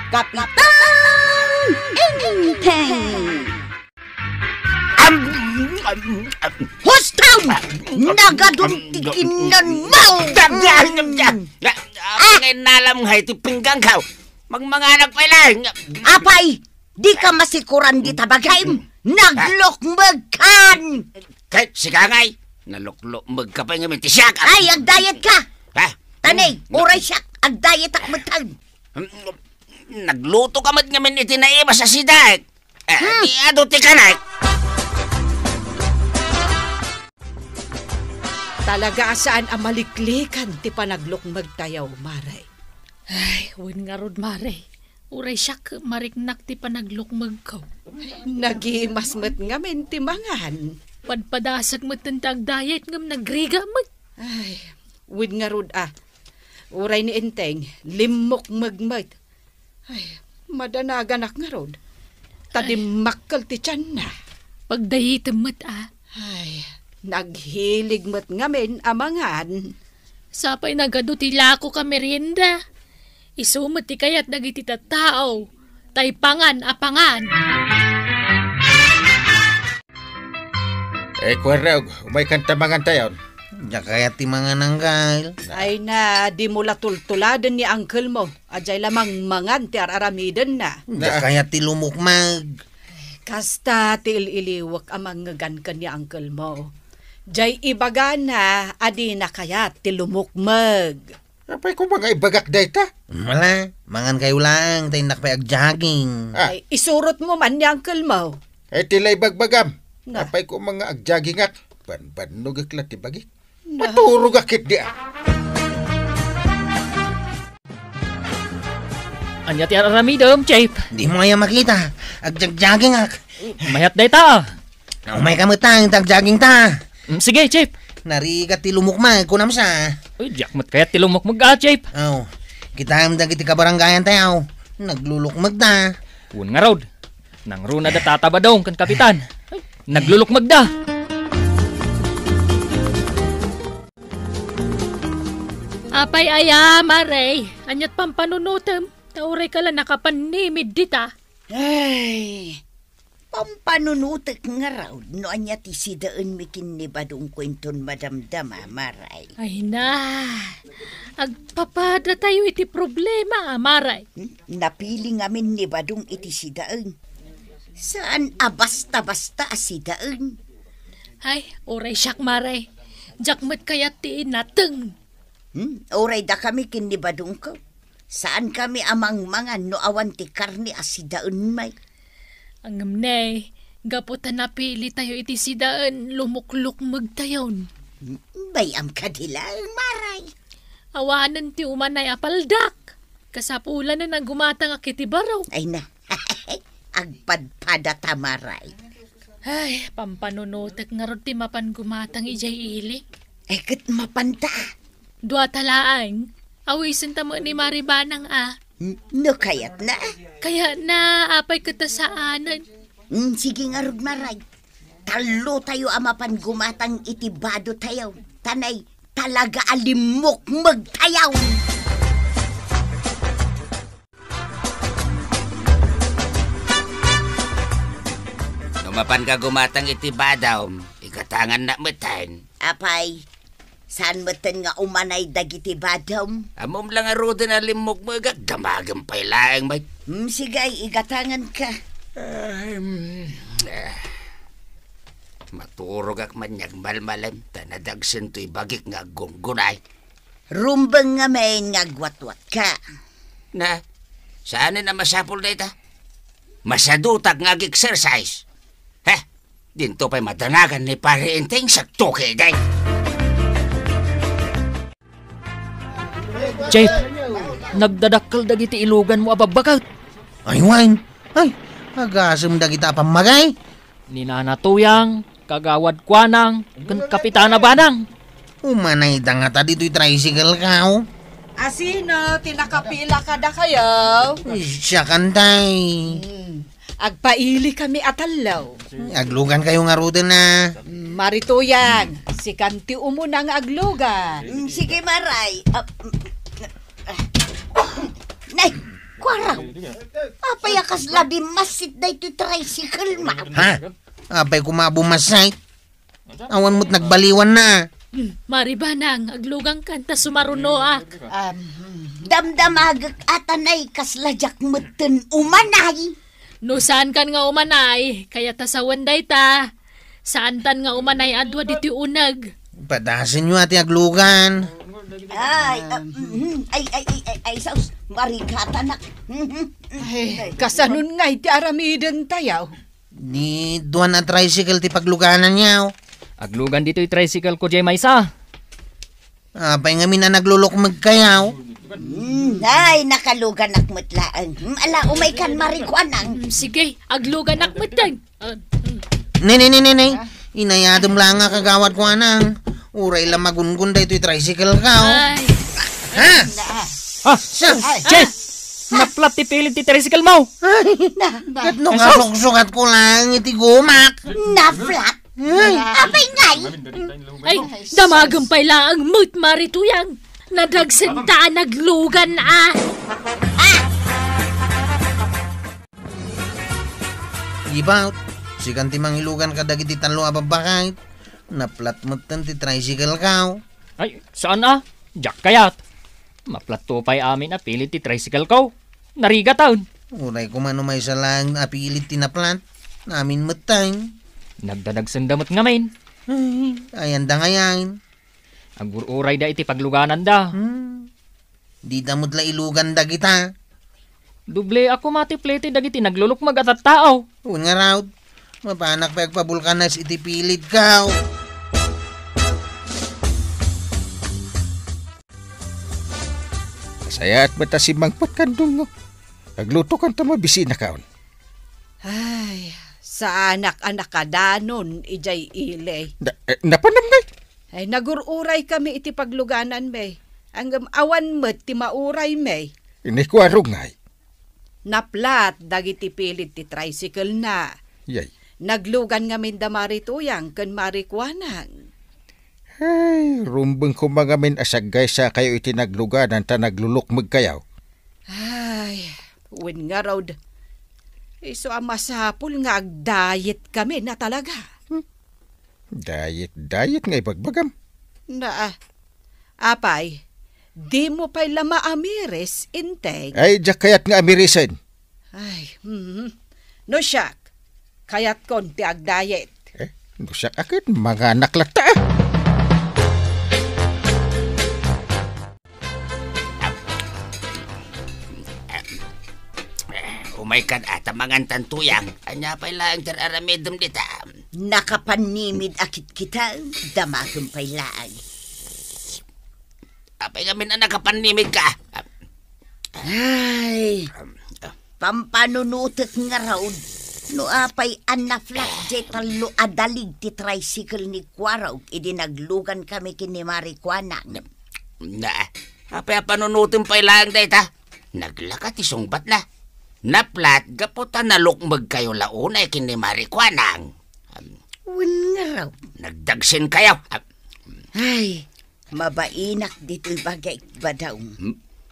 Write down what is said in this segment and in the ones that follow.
Kapitan Enteng! Hostaw! Nagaduntikinan mo! Nalam nga iti pinggang ka. Magmanganak pa lang. Apay, di ka masikuran di tabagay. Naglukmagkan! Kahit sikangay, naluklukmag ka pa nga may tisyak. Ay, agdayet ka! Ha? Tanay, oray siya, agdayet ak matag. Nagluto ka mat nga may itinaiba sa sidak. Di aduti ka na. Talaga saan ang maliklikan ti panaglukmag tayaw, Maray. Ay, win nga rod, Maray. Uray siyak, mariknak ti panaglukmag ko. Nagimasmat nga men ti mangan. Padpadasag mo tentang diet ngam nagriga mo. Ay, win nga rod Uray ni Enteng, limok magmat. Ay, madanaganak nga rod. Tadimakal ti tiyan na. Pagdayitem mo't Ay, naghilig mo't ngamin amangan. Sapay nagadutila ko ka merienda. Isumot ti kayat dagiti tattao. Taypangan apangan. Kwarog, umay kantamangan tayo. Diya kaya ti mga nanggal. Ay na, di mo latultuladan ni uncle mo. Ajay lamang mangan ti araramidan na. Diya kaya ti lumukmag. Kasta ti ililiwak amang ngagan ka ni uncle mo. Jay ibaga na, adi na kaya ti lumukmag. Apay ko mga ibagak dayta. Wala, mangan kayo lang, tayo nakapay agjogging. Ay, isurot mo man ni uncle mo. Tilay bagbagam. Na. Apay ko mga agjaging at banbanog aklat ibagi. Maturog akit di Anya ti aramidom, Chip. Di mo kaya makita, agjag-jogging ak. Mayat day ta. Umay kamutang, tagjogging ta. Sige, Chip. Narigat ti lumukmag, kunam sa. Uy, jakmat kaya ti lumukmag Chip. Kita am dagiti kabaranggayan tayo. Naglulukmag ta. Un nga road. Nang runa da tatabadong kan kapitan. Ay, naglulukmag da. Apay aya, Maray. Anyat pampanunutem. Tauray ka lang nakapanimid dita. Ay, pampanunutek nga raw. No anya ti sidaan mikin ni badong kwenton madamdama, Maray. Ay na. Agpapada tayo iti problema, Maray. Napili ngamin ni badong iti sidaan. Saan basta-basta sidaan? Ay, oray siyak, Maray. Jakmat kaya ti inateng. Oray da kami kin ni badong ko. Saan kami amang mga no awan ti karni asidaan may? Ang amnay, gaputan napili tayo iti sidaan, lumuklukmag tayon. Bayam ka dilang, Maray. Awanan ti umanay apaldak. Kasapulan na nagumatang akiti baraw. Ay na, agpadpada ta, Maray. Ay, pampanunutek nga ron ti mapan gumatang ijay ili. Ket mapanta. Dua talaan, awisin tamo ni Maribanang No kayat na. Kaya na, apay katasaanan. Sige nga rod, Maray. Talo tayo amapan gumatang itibado tayo. Tanay, talaga alimok magtayaw. Numapan ka gumatang itibadaw. Ikatangan na matan. Apay, saan matan nga umanay dagiti badam? Amom lang arudo na limok mo agad. Damagang pailaang may. Sigay, igatangan ka. Maturog ak manyag malmalam. Tanadagsan to'y bagik nga gunggunay. Rumbang nga may nga gwat-wat ka. Na, saan na masapol na ita? Masadutak nga exercise. Dinto pa'y madanagan ni pare Enteng sa toke day. Chip, nagdadakkel dagiti ilugan mo ababagat. Ay, wine. Ay, agasam dagita pamagay. Ninanatuyang, kagawad kwanang, kan kapitana banang. Umanay da nga ta dito'y tricycle ka, Asino, tinakapila ka da kayo? Siya kantay. Agpaili kami atalaw. Aglugan kayo nga rutin na. Marituyan, si Kanti umuna nga aglugan. Sige, Maray. Nay, Kwaraw, apay akas labi masit da ito tricycle ma. Ha? Apay kumabumasay. Awan mo't nagbaliwan na. Maribanang, aglugang kanta sumarunoak. Damdamagak atanay kaslajak meten umanay. No saan kan nga umanay, kaya tasawan day ta. Saan tan nga umanay adwa diti unag. Padasin nyo ati aglugan. Ay, saus, marikata na. Ay, kasanun nga iti aramiden tayaw. Di duwan na tricycle ti pagluganan niya. Aglugan dito yung tricycle ko, Jay Maysa. Apay nga na naglulukmag kayaw. Ay, nakalugan akmutlaan. Ala, umay kan marikwanang. Sige, aglugan akmatan. Nay. Inayadom lang nga kagawad ko anang. Uray lang magungun da ito'y tricycle ka. Ay, Ha? Ha? Siya? Jay! Naplat ti pilit ti tricycle mo! Kat nung kasuksukat ko lang iti gumak. Na-flat. Apay ngay. ay, damagampay lang ang mo't marituyang. Nadagsantaan naglugan Ibaut. Si kanti mangilugan ka dagiti talo ababakay. Naplat mo ti tricycle ka. Ay, saan Jack kayat. Maplat to pa'y amin na pilit ti tricycle ko. Nariga taon. Uray ko man umay sa lang apilit tinaplat. Namin matay. Nagdadagsandamot ngamin. Ayan da ngayon. Agururay da iti pagluganan da. Di damot la ilugan da kita. Duble ako matiplete dagiti naglulukmag at tao. Un nga raw. Mapanak pa agpabulkanas iti pilit ka. Saya at mata si Mangpat kandong. Nagluto kan ta mabisina kaon. Ay, sa anak-anak ka danon, ijay ilay. Napanam ngay. Ay, nagururay kami iti pagluganan, may. Ang awan mo't ti mauray, may. Inikwaro ngay. Naplat, dagiti pilit ti tricycle na. Yay. Naglugan nga min da marituyang, kan marikwanan. Ay, rumbeng ko mga min asagay sa kayo iti nagluganan ta naglulukmag kayaw. Ay, win nga raw. Iso ang masapul nga ag-diet kami na talaga. Diet ngay bagbagam. Na, apay, di mo pa'y lama amires, integ. Ay, jak kayat nga amirisan. Ay, no siyak, kayat konti ag-diet. Nusak akit, mga naklata. Umay kan atamangan tantuyang. Anya pa'y lang teraramidum dita. Nakapanimid akit kita, damagumpay laang. Apay kami na nakapanimig ka. Ay, pampanunutot nga raw. No apay anaflat je talo adalig ti tricycle ni Kwaraw. Idi naglugan kami kini Marikwanang. Na, apay panunutin pa'y lang dita. Naglakat isungbat na. Naplat, gaputan na lukmag kayo launay kini Marikwanang. Wen nga raw. Nagdagsin kayo. Ay, mabainak dito'y bagay ba daw.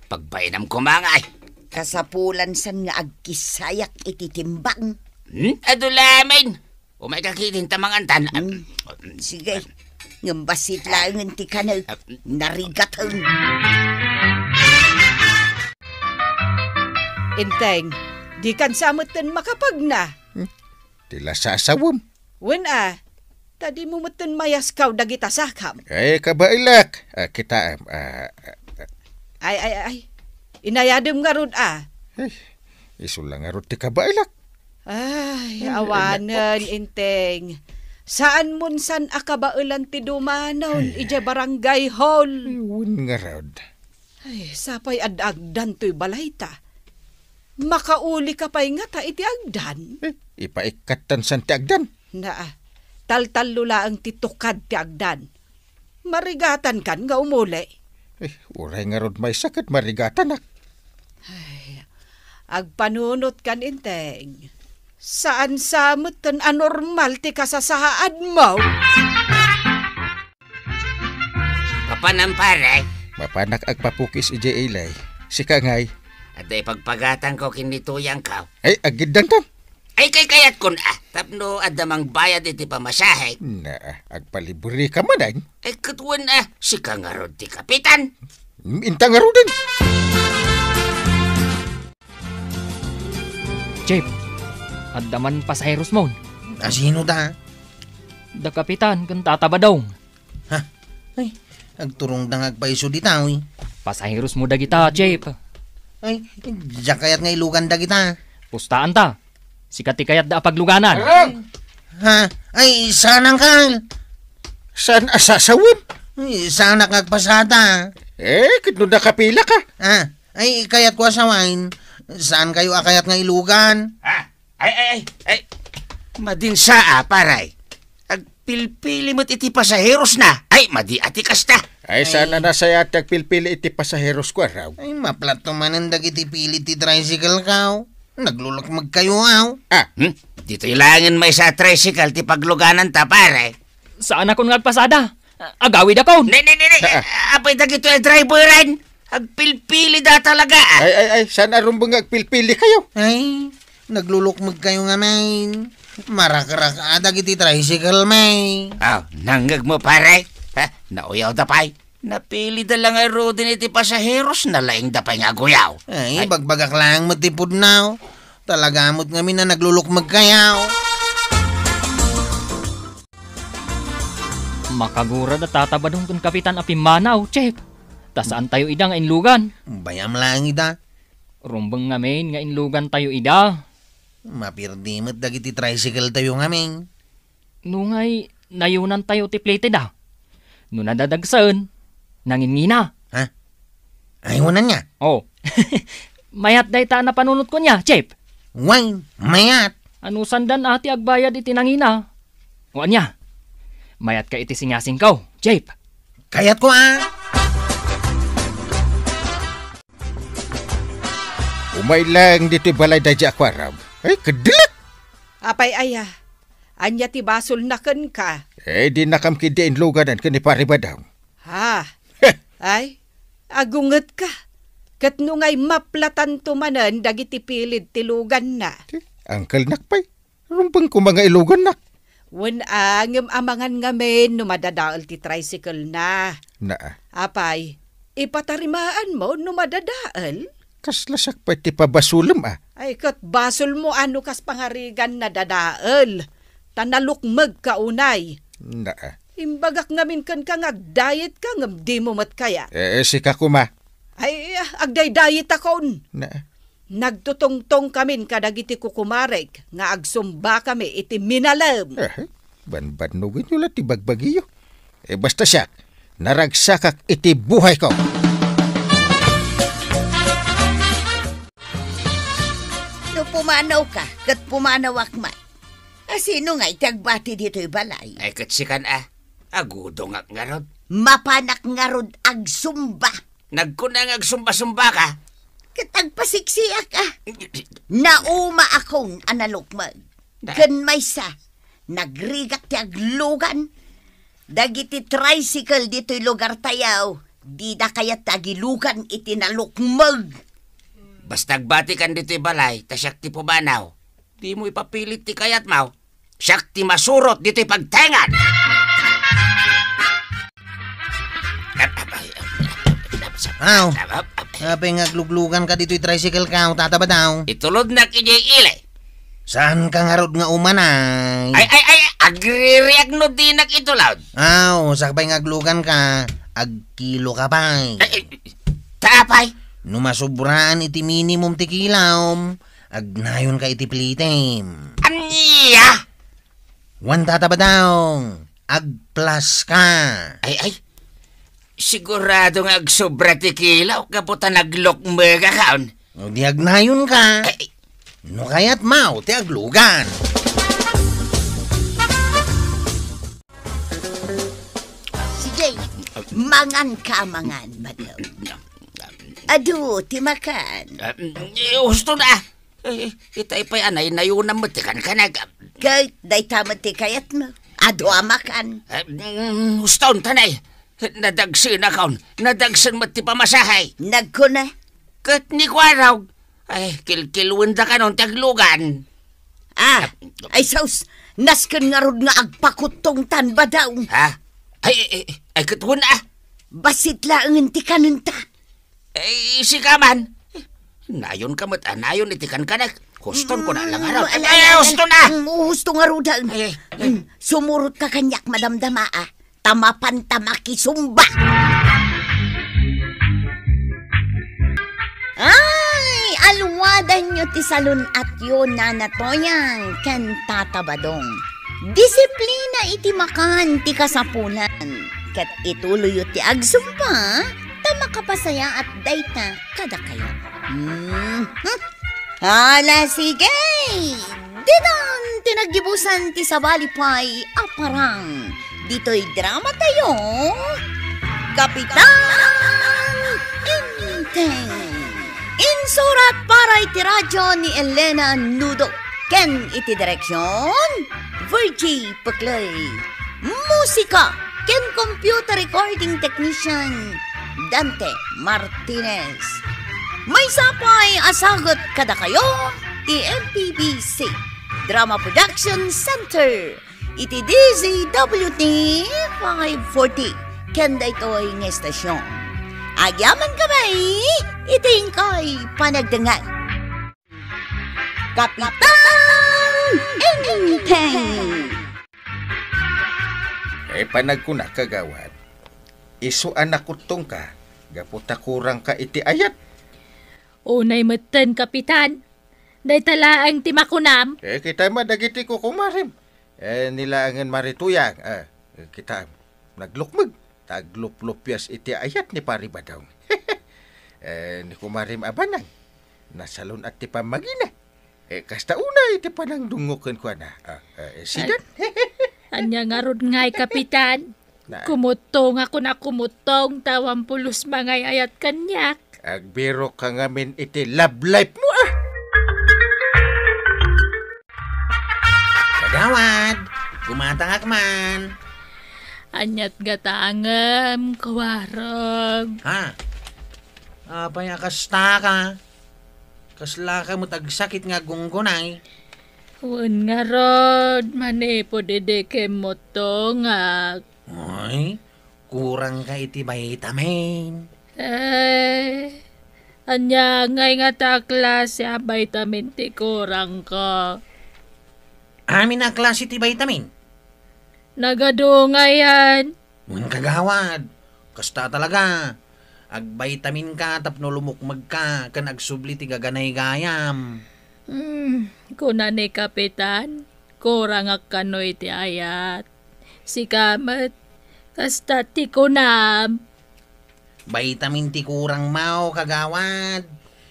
Pagbainam ko mga ay. Kasapulan san nga agkisayak ititimbang. Adulamin. Umay kakitin tamangan tan. Sige, ngambasit lang ti kanal. Narigatan. Inteng, di kan samutan makapag na. Tila sasawam. Wen tadi mo mutan mayas kaw dagita sakam. Ay, kabailak. Kita, Ay. Inayadem nga rod Ay, isulang nga ron ti kabailak. Ay, awanan, inteng. Saan munsan akabailan ti dumanon, ija barangay hall. Iwan nga rod. Ay, sapay ad-agdan to'y balayta. Makauli ka pa'y nga ta iti agdan. Ipaikatan san ti agdan. Na, taltalula ang titukad ti agdan. Marigatan kan nga umuli. Uray nga rod may sakit marigatan. Agpanunot kan inteng. Saan samutan anormal ti kasasaad mo? Papanampare. Mapanak agpapukis ije ilay. Si Kangay, At ay pagpagatan ko kinituyang ka. Ay, agidang tam. Ay kay kayat kun tapno adamang bayad iti pamasahe. Na, agpaliburi ka man. Ay katwan si kangarod ti kapitan. Intang arudan. Jeep, addaman pasaheros mo. Sino da? Da kapitan, kan tatabadong. Ha? Ay, agturong dangag paiso di tao eh. Pasaheros mo da kita, Jeep. Ay, diyak kayat nga ilugan da kita. Pustaan ta. Sikati kayat da pagluganan. Ha? Ay, sanang kal. Saan asasawan? Ay, sana kagpasada. Kano na kapila ka? Ay, kayat ko asawain. Saan kayo akayat nga ilugan? Ay. Madinsa paray. Agpilpili mo't iti pasaheros na. Ay, madi ati kasta. Ay, sana na saya tagpilpili iti pasaheros ko raw. Ay, maplato man ang dagiti pilit ti tricycle kaw. Naglulok magkayo aw. Dito ilangan may sa tricycle ti pagluganan ta pare. Saan ako nagpasada? Agawid ako. Ne. Apay dagito ay driveran. Agpilpili da talaga. Ay, sana rumbang agpilpili kayo. Ay, naglulok magkayo nga main. Marak-rak dagiti tricycle may. Nanggag mo pare. Nauyaw da pay. Napili da lang ay rodin iti pasaheros na laing da pay nga guyaw. Ay, bagbagak lang matipod na. Talaga mo't nga na naglulok magkayaw. Makagura da tatabadong kun kapitan api manaw, Jeep. Tasaan tayo ida nga inlugan? Bayam lang ida. Rumbang ngamin nga inlugan tayo ida. Mapirdi mo't dagiti tricycle tayo ngamin. Nungay, nayunan tayo ti plate da. No nadadagsan, nangingina. Ha? Ayunan niya? Oh. Mayat day ta na panunot ko niya, Jeep. Why, mayat. Ano sandan ati agbayad iti nangina? O anya? Mayat ka iti singasing kaw, Jeep. Kayat ko Umay lang dito balay da di akwarab. Ay, kadilat. Apay aya, anya ti basol na ken ka. Di nakamkidiin luganan kani pare ba daw. Ha? Ay, agunget ka. Kat nungay maplatan tumanan dagiti pilid tilugan na. Angkal nakpay. Rumpang ko mga ilugan nak. Wen angem amangan ngamen no madadaal ti tricycle na. Apay, ipatarimaan mo no madadaal? Kaslasak pa ti pabasulam Ay kat basol mo ano kas pangarigan na dadaal. Tanalukmag ka unay. Imbagak ngamin kan ka ngagdayet ka ngam di mo mat kaya. Sika kuma. Ay, agday-dayet akon. Nagtutong-tong kamin kadagiti kukumarek nga agsumba kami iti minalam. Banbanugin nyo lang ti bagbagiyo. Basta siya, naragsakak iti buhay ko. No pumanaw ka, kat pumanawak man. Sino nga itagbati dito'y balay? Ay katsikan agudong nga rod. Mapanak nga rod agsumba. Nagkunang agsumba-sumba ka. Katagpasiksiya ka. Nauma akong analukmag. Kan may sa, nagrigat ti aglugan. Dagiti tricycle dito'y lugar tayaw. Di da kaya tagilugan iti nalukmag. Basta agbati kan dito'y balay, tasyak ti pumanaw. Di mo ipapilit ti kayat mau. Siyak ti masurot dito'y pagtengan. Apay ngagluglugan ka dito'y tricycle ka, tataba daw. Itulod na kinyi-ili. Saan ka nga rod nga umanay? Ay, agri-react no di nakitulad. Sakbay ngaglugan ka, agkilo ka pa. Tapay. Numasubraan iti minimum ti kilom, agnayon ka iti plitem. Anya? Wan tataba daw, agplas ka. Ay. Sigurado nga agsobra ti kilaw, kaputa naglokmega kaon. O di agnayon ka. No kaya't mau, ti aglugan. Sige, mangan ka mangan, badaw. Adu, ti makan. Gusto na. Itay pa'y anay, nayunam mo, tikan ka na. Kahit day tamat ti kayat mo. Adu amakan. Gusto tanay. Nadagsin akaw. Nadagsin mo ti pamasahay. Nagko na. Kat ni Kwaraw. Ay, kilkilwan da ka nung taglugan. Ay saus, nasken nga rod nga agpakutong tan ba daw? Ha? Ay katun Basit laangan ti kanunta. Ay, si Kaman. Nayon ka mo't nayon itikan ka na. Huston ko na lang araw. Ay, huston na! Husto nga rod. Ay, Sumurot ka kanyak, madamdama Tamapan tamaki sumba. Ay, alwadan nyo ti salon at yun na natoyang ken tatabadong. Disiplina iti makan ti kasapulan. Kat ituloy ti agsumpa, tamakapasaya at dayta kada kayo. Hala, sige! Didan tinaggibusan ti sabalipay aparang. Dito'y drama tayo. Kapitan Inteng. Insurat para iti radyo ni Elena Nudo. Ken iti direksyon, Virgie Paclay. Musika, ken computer recording technician, Dante Martinez. May sapay asagot kada kayo, ti MPBC Drama Production Center, iti DZWT 540, kenda ito'y ng estasyon. Agyaman kamay, iting ko'y panagdangan. Kapitan Inteng. Panag ko na kagawad. Isu anak kutong ka, gaputa kurang ka iti ayat. Unay meten, Kapitan. Day talaang timakunam. Kita madagiti ko kumarim. Nilaangan marituyang. Kita naglukmag. Tagluplupyas iti ayat ni Paribadaw. Ni kumarim abanang. Nasalon at ti pamagina. Kasta una iti panang dungukan ko na. Sidan. Anya nga rod nga'y, Kapitan. Kumutong ako na kumutong, tawampulos mangay ayat kanyak. Agbiro ka ngamin iti love life mo Kagawad, kumatangak man. Anyat gatangam, kawarag. Ha? Apay akasta ka. Kasla ka mo tagsakit nga gunggunay. Wan nga rod, manipo dedeke mo to nga. Ay, kurang ka iti vitamin. Anya ngay nga takla siya vitamin ti kurang ka. Amin na klase ti vitamin. Nagado nga yan. Mun kagawad, kasta talaga. Ag-vitamin ka tapno lumukmag ka, kan agsubli ti gaganay gayam. Kuna ni Kapitan, kurang akanoy ti ayat. Si Kamat, kasta ti kunam. Vitamin ti kurang mao kagawad.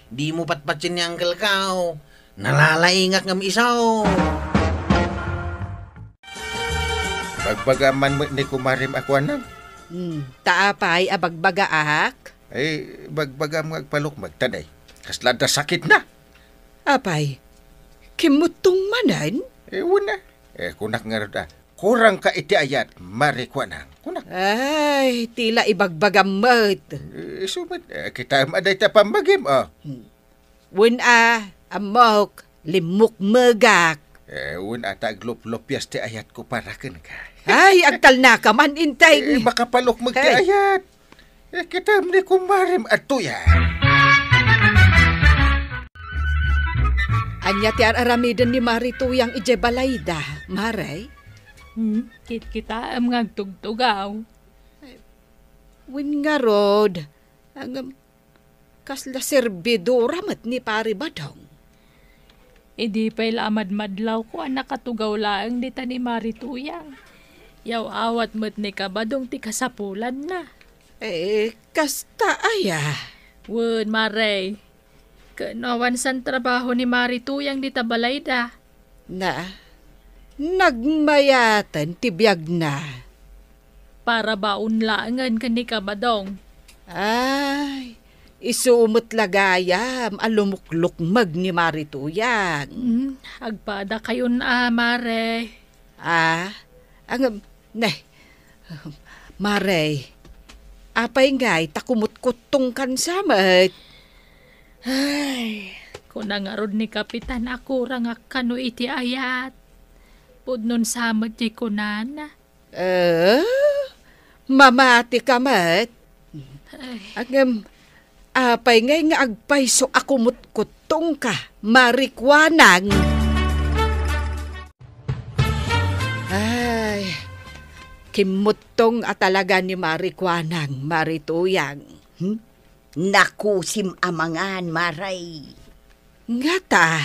Di mo patpatsin ni Uncle Kao. Nalalaingak ngam isaw. Bagbagaman mo ni kumarim ako anang. Taapay abagbagaak. Bagbagam agpalukmag tanay. Kaslada sakit na. Apay, kimutong manan? Una. Kunak nga rada. Kurang ka iti ayat, marikwanang. Kunak. Ay, tila ibagbagamot. Sumit, kita maday ta pambagim, Amok, limuk megak. Una taglup-lupyas ti ayat ko para ka. Ay, agtal na ka man, Inteng. Makapalukmag ti ayat. Kita ni kumarim at tuya. Anya ti aramidan ni Marituyang ijebalayda, Maray? Kita am ngagtugtugaw. Win nga rod, ang kasla servidora mat ni Paribadong. Di pa'y laamad-madlaw ko anak katugaw laang dita ni Marituyang. Yaw awat mo't ni kabadong ti kasapulan na. Kasta aya. Wun, Maray. Kanawan san trabaho ni Marituyang dita balayda. Nagmayatan tibiyag na. Para baon laangan ka ni kabadong. Ay, isumot lagayam alumuklukmag ni Marituyang. Agpada kayon Mare. Mare, apay ngay takumot-kutong kan samat. Ay, kung nangarod ni Kapitan ako rangak kano iti ayat. Pudnon samad di ko nana. Mamati ka mat. Agam, apay ngay nga agpay so ako mutkutong ka, marikwanang. Ay, kimutong atalaga ni marikwanang, marituyang. Nakusim amangan, Maray. Nga ta?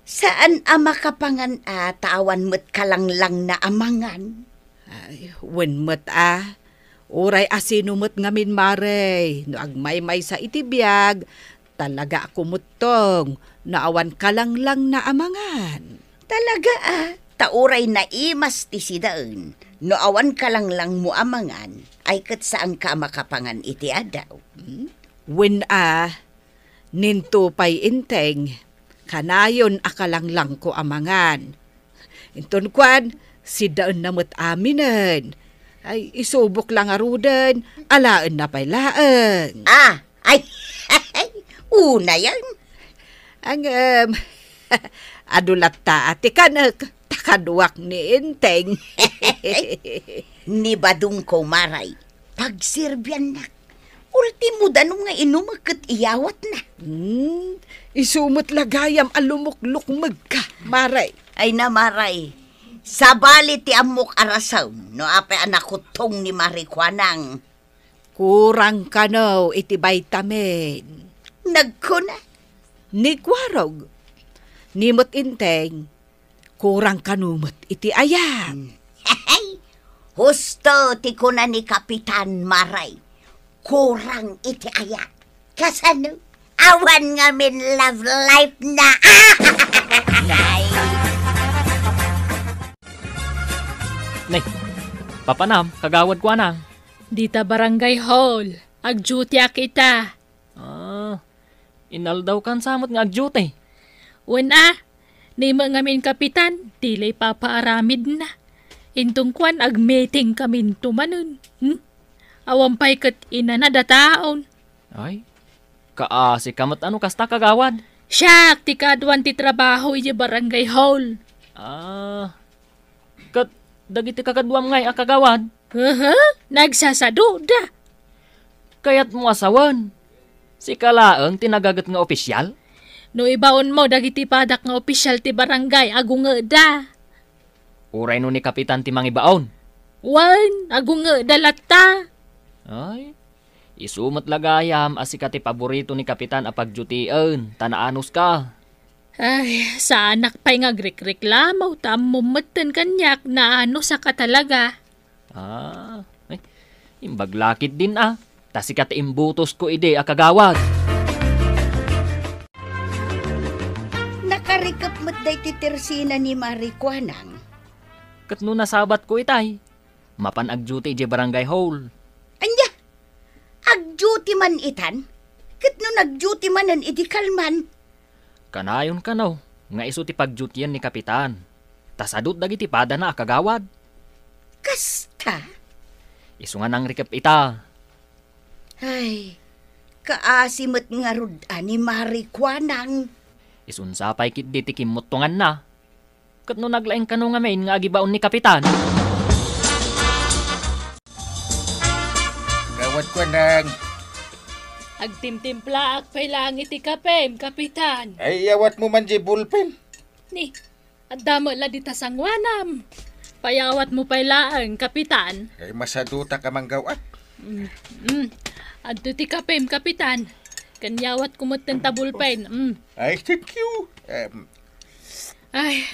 Saan ama kapangan tawan mo't kalanglang na amangan? Ay, wen met uray asino met ngamin Maray. No agmay-may sa itibiyag, talaga ako mutong, naawan kalanglang na amangan. Talaga tauray na imas ti sidaan. No awan kalanglang mo amangan, ay kat saan ka makapangan iti adaw. Wen ninto pay inteng, kanayon akalanglang ko amangan. Inton kwan, si daan namot aminen. Ay, isubok lang arudan, alaan na pay laeng. Ay, una yan. Ang, adulat ta ati kanak, takaduak ni inteng. Ni badung ko, Maray, pagsirbyan na. Ultimo danong nga inumagkat iyawat na. Isumot lagayam alumukluk magka, Maray. Ay na, Maray. Sabali ti amok arasaw, no apay anakutong ni Marikwanang. Kurang kano iti vitamin. Nagkuna. Ni kwarog. Nimot inteng, kurang kanumot iti ayam. Husto ti kuna ni Kapitan Maray. Kurang iti ayat. Kasano? Awan nga min love life na. Nay, papanam, kagawad ko anang. Dita barangay hall. Agduty kita. Inaldaw kan samot nga agduty. Wen ni ngamin Kapitan, tilay papaaramid na. Intong kwan agmeeting kamin tumanon. Awampay kat ina na dataon. Ay, kaasi kamat ano kasta kagawad. Siyak, ti kadwan ti trabaho iti barangay hall. Kat dagiti kakadwam ngay akagawad. Nagsasaduda. Kaya't mo asawan. Si kalaeng tinagagat nga opisyal. No ibaon mo dagiti padak nga opisyal ti barangay agungeda. Uray no ni Kapitan ti mangibaon. Wan, agungeda latta. Ay, isumat lagayam asika ti paborito ni Kapitan apagjutian, tanaanos ka. Ay, sa anak pa'y ngagrekreklamaw, tamumatan kanyak na ano sa katalaga. Ay, imbaglakit din tasika ti imbutos ko ide akagawad. Nakarikap mo't day ti tersina ni Marikwanang. Kat no nasabat ko itay, mapan agjuti ije barangay hall. Anya, agduty man itan? Kat no nagduty manan idikalman. Kanayon kanaw, nga iso ti pagjutian ni Kapitan. Tasadot dagiti pada na akagawad. Kasta? Iso nga nang rikap ita. Ay, kaasimot nga rudan ni Marikwanang. Isunsapay kit di ti kimutungan na. Kat no naglaeng kano nga main nga agibaon ni Kapitan. Gawad ko nang. Agtimtimpla ak pa'y langit ikapem, Kapitan. Ay, yawat mo man di bulpen. Ni, at damo la di tasangwanam. Payawat mo pa'y laang, Kapitan. Ay, masaduta ka mang gawat. Adto ti kapem, Kapitan. Kanyawat kumot ng tabulpen. Ay, thank you. Ay,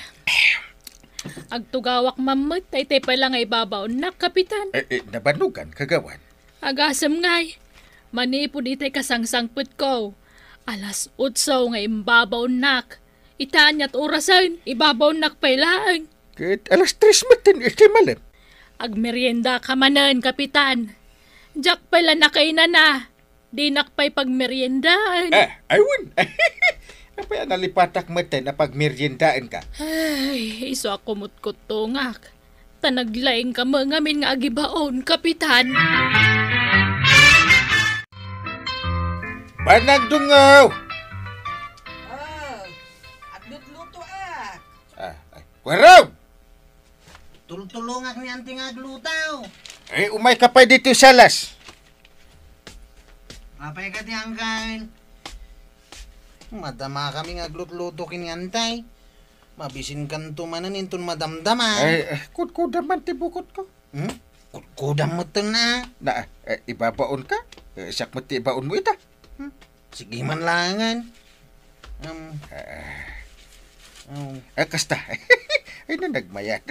agtugawak mamot, tay pa lang ay babaw na, Kapitan. Nabanugan, kagawan. Agasam ngay. Manipod itay kasangsangput ko. Alas 8 nga imbabaw nak. Itaan niya't orasan, ibabaw nak pailaan. Kat alas 3 matin, iti malam. Agmerienda ka manan, Kapitan. Jack pala na kay na. Di nakpay pagmeriendaan. Ayun. Apay nalipatak matin na pagmeriendaan ka. Ay, iso ako mutkutungak. Tanaglaing ka ngamin nga agibaon, Kapitan. Banagdungaw! Kwaraw! Tultulungak ni anting aglutaw. Umay ka pa dito salas. Apay ka ti Uncle. Madama kami aglut-luto kini antay. Mabisin kan tumanan intun madamdaman. Kudkudam man tibukot ko. Kudam mo na. Na, ibabaon ka? Sak mo tibaon mo ita. Sige man langan. Kasta. Ay na nagmayat.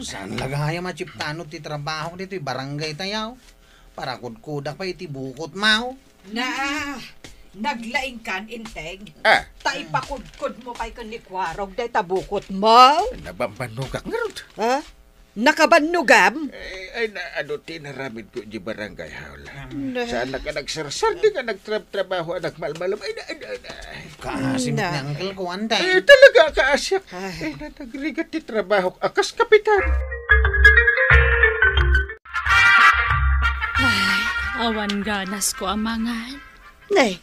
Saan lagaya machiptanot ti trabaho dito barangay tayaw? Para kudkudak pa iti bukot mau. Na, naglaing kan, Inteng. Taipakudkod mo kay kanikwarog, day tabukot mo. Nabambanugak nga ron. Ha? Nakabanugam? Ay na ano tinaramid ko di barangay hawla. Saan na ka nagsarsar, di ka nagtrabaho, nagmalmalam. Ay na. Kaasim ni Uncle ko antay. Talaga kaasyak. Ay na nagrigat ti trabaho, akas kapitan. Awan ganas ko amangan. Nay,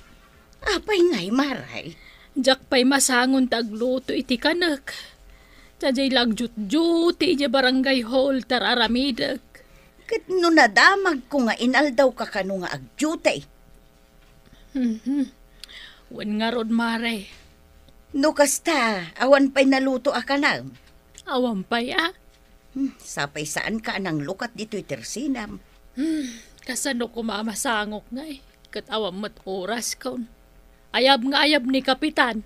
apay ngay maray. Jak pa'y masangon tagluto iti kanak. Tadjay lagjut-jut iti barangay hall tararamidag. Kat no nadamag ko nga inaldaw ka kano nga agjutay. Wan nga rod mare. No kasta, awan pa'y naluto ka na. Awan pa'y Sapay saan ka anang lukat dito'y tersinam. Kasano ko mamasangok nga Kat awan mat oras kaun. Ayab nga ayab ni Kapitan.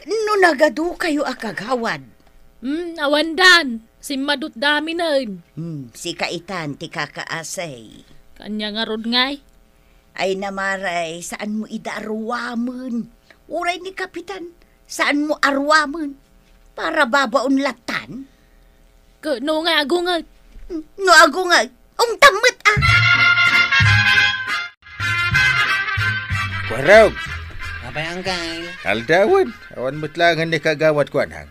No nagadu kayo akagawad. Awan dan. Simadut dami na. Si Kaitan ti kakaasay. Kanya nga rod ngay. Ay namaray, saan mo idaarwaman? Uray ni Kapitan, saan mo arwaman? Para babaon latan? No nga ako nga. No ako nga, tamot Kwaraw! Apay Uncle. Aldawan, awan matlangan ni kagawad ko anhang.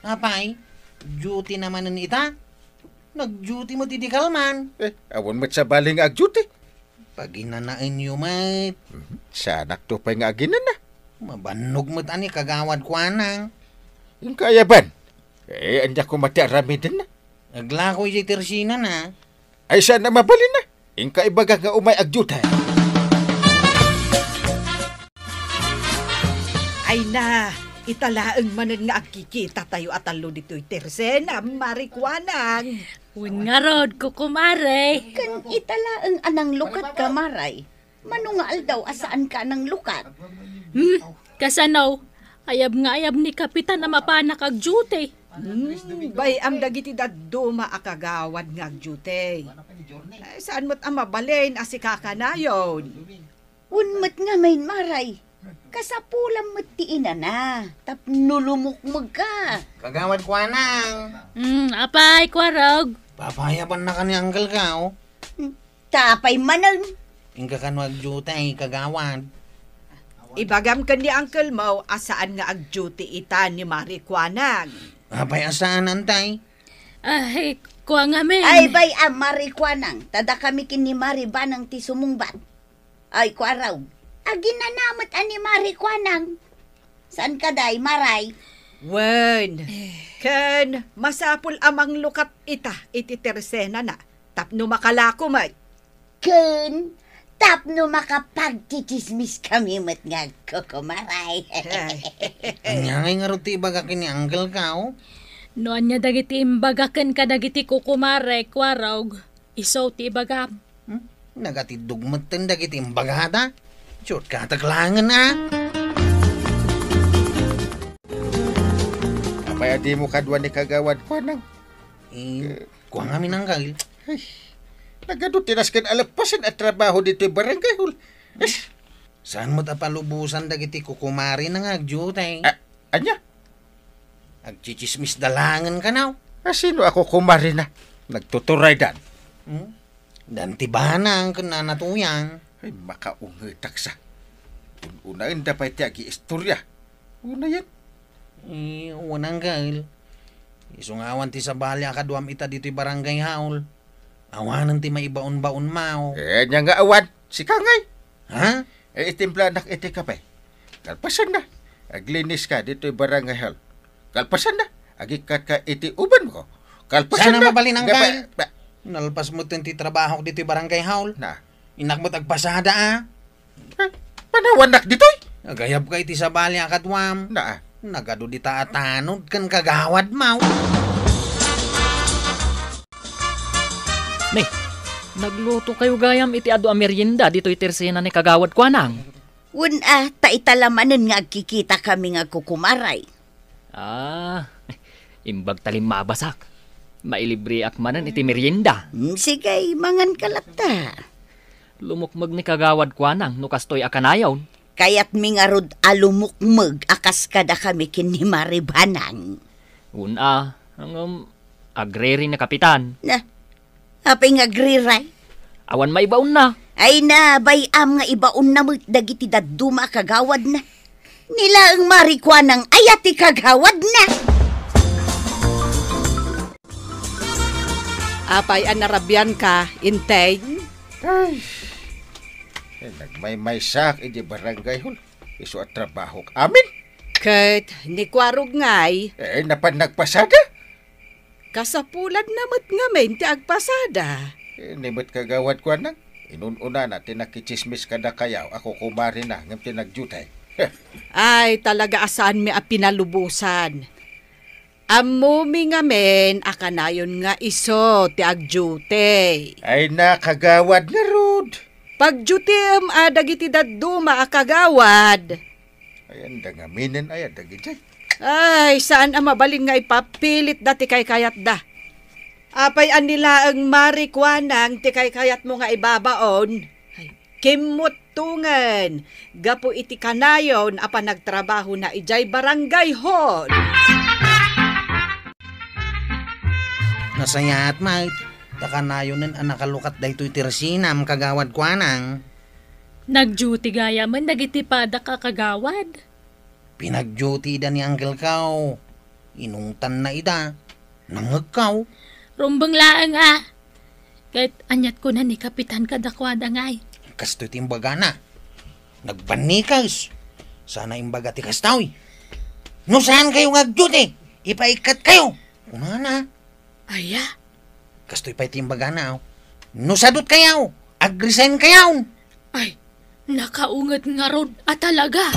Apay, duty naman nun ita. Nag-duty mo titikal man. Awan mat sa baling agjuti. Pag inanain nyo mat. Sa anak to pa'y nga aginan na. Mabanog mo tani kagawad ko anang. Yung kaya ban? Anda ko mati aramidin na. Naglako yung tersina na. Ay saan na mabalin na? Yung kaibaga nga umay agjuta. Ay na, italaang manan nga agkikita tayo at alo dito'y tersena, marikwanang. Wan nga rod ko kumare. Kan italaang anang lukat ka maray. Manungal daw asaan ka anang lukat. Kasanaw, ayab nga ayab ni Kapitan na mapanak ag duty. Bay am dagiti daduma akagawad nga agjute. Ay, saan mo't ang mabalin asikakanayon? Unmat nga main maray. Kasapulam mo't tiina na. Tapno lumukmag ka. Kagawad ko anang. Apay, kwarog. Papayaban na ka ni Uncle ka, oh. Tapay manang. Ingka ka no agjutay, kagawad. Ibagam ka ni Uncle Mo asaan nga agduty ita ni Marikwanang. Apay asaan antay? Ay, kuha nga men. Ay bay marikwanang. Tada kami kini maribanang ti sumungbat. Ay kwaraw. Aginanamat ani marikwanang. Saan ka day maray? Wen, ken masapul amang lukat ita iti tersena na. Tapno makalako may. Kun, tapno makapagtitismis kami mat nga kukumaray. Anya nga ruti baga kini Uncle ka, oh. Noan niya dagiti imbagakan ka dagiti kukumare, kwarog. Isaw ti ibagam. Nagatidugmatan dagiti imbagada. Chot ka taglangan, ah. Apay adi mo kadwa ni kagawad ko anang. Kuha nga min Uncle. Nagado tinaskan alapasan at trabaho dito yung barangay hul. Saan mo tapalubusan dagiti kukumari na nga agjutay? Anya? Agchichismis dalangan ka now. Sino ako kumari na? Nagtuturay dan. Dan tibana ang kananatuyang. Ay makaungay taksa. Unain dapat agi istorya. Una yan. Unang Uncle. Isungawan ti sabali akaduam ita dito'y barangay haul. Awanan ti maibaon-baon mao. Nya nga awan. Si Kangay. Ha? Itimpla anak iti kapay. Kalpasan na. Aglinis ka dito'y barangay hall. Kalpasan na. Agikat ka iti uban mo ko. Kalpasan Sana na. mabalin ang Gaba- kail. Nalpas mo ti trabaho dito barangay hall. Na. Inak mo tagpasada ah. Panawanak dito'y. Agayab ka iti sa bali akatwam. Na. Nagado di taatanod kan kagawad mau. Ni, nagluto kayo gayam iti ado a merienda dito itersena ni kagawad ko anang. Taitalamanan nga agkikita kami nga kukumaray. Imbag talim mabasak. Mailibre akmanan iti merienda. Sige, mangan kalata. Lumukmag ni kagawad ko anang no kastoy akanayaw. Kaya't mingarod alumukmag akas kada kami kinimaribanang. Una, agreri na kapitan. Na, apay nga griray. Awan maibaon na. Ay na, bayam nga ibaon na mo dagiti daduma kagawad na. Nila ang marikwa ng ayati kagawad na. Apay anarabyan ka, intay. Nagmay sak iti barangay hall. Iso at trabaho amin. Kat, ni kwarog ngay, Napan nagpasada. kasapulan namat nga men ti agpasada. Nimot kagawad ko nang. Inununa na tinakichismis kada kayaw. Ako kumari na ng tinagjutay. Ay, talaga asan mi a pinalubusan. Amumi nga men, akanayon nga iso ti agjute. Ay nakagawad na rod. Pagjutim dagiti daduma a kagawad. Ayan dangaminin ayan dagitay. Ay, saan ang mabalin nga ipapilit da ti kay kayat da. Apay anila ang marikwanang ti kay kayat mo nga ibabaon. Ay, kimutungan. Gapo iti kanayon apa nagtrabaho na ijay barangay hall. Nasayat mait. Takanayonan ang nakalukat daytoy tirsinam kagawad ko anang. Nag-duty gaya man dagiti pada ka kagawad. Pinag-duty da ni Uncle Kaw. Inungtan na ida. Nangagkaw. Rumbang laang Kahit anyat ko na ni Kapitan Kadakwada ngay. Kasto timbaga na. Nagbanikas. Sana imbaga ti kastawi. No saan kayo nag-duty? Ipaikat kayo. Una na. Aya, Kastoy pa timbaga na. No sadot kayaw. Agresign kayaw. ay, nakaungat nga rod talaga.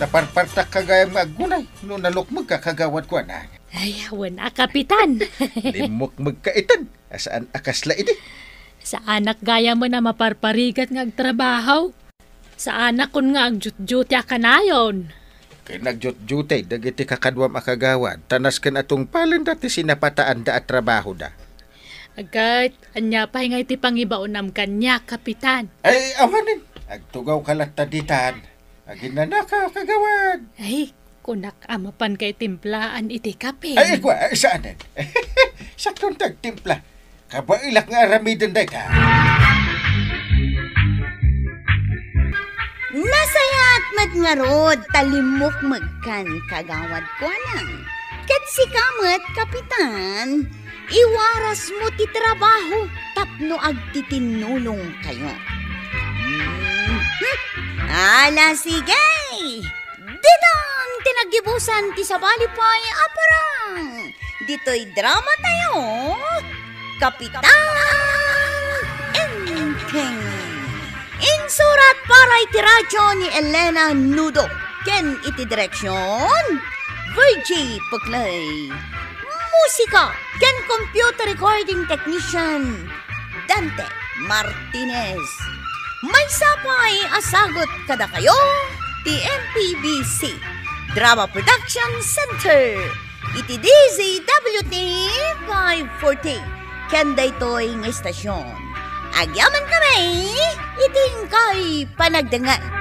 Naparpartak kagayang agunay. No nalukmag ka kagawad ko na. Ay, wala Kapitan. Limukmag ka itan. Asaan akasla ini? Sa anak gaya mo na maparparigat nga agtrabaho. Sa anak kon nga agjut-juti akanayon. Kay nagjut-jutay dagiti kakadwam akagawad. Tanas kan atong palin dati sinapataan da at trabaho da. Agad, anya pa nga iti pangibaonam kanya, Kapitan. Ay awanin. Agtugaw kalataditan. Aginana ka kagawad. Ay, kunak amapan kay timplaan iti kape. Ay kwa saanan. Saktong tagtimpla. Kabailak nga aramidon day ka. Nasayat mat nga rod, talimok magkan kagawad ko nang. Kat si kamat, Kapitan, iwaras mo ti trabaho, tapno agtitinulong kayo. Ala sige! Ditong tinagibusan ti sabalipay aparang. Dito'y drama tayo, Kapitan Inking. Insurat para iti radyo ni Elena Nudo. Ken iti direksyon, Virgie Puklay. Musika, ken computer recording technician, Dante Martinez. May sapay asagot kada kayo, ti MPBC Drama Production Center. Iti DZWT 540. Ken daytoy nga estasyon. Agyaman kami, iting kay panagdangan.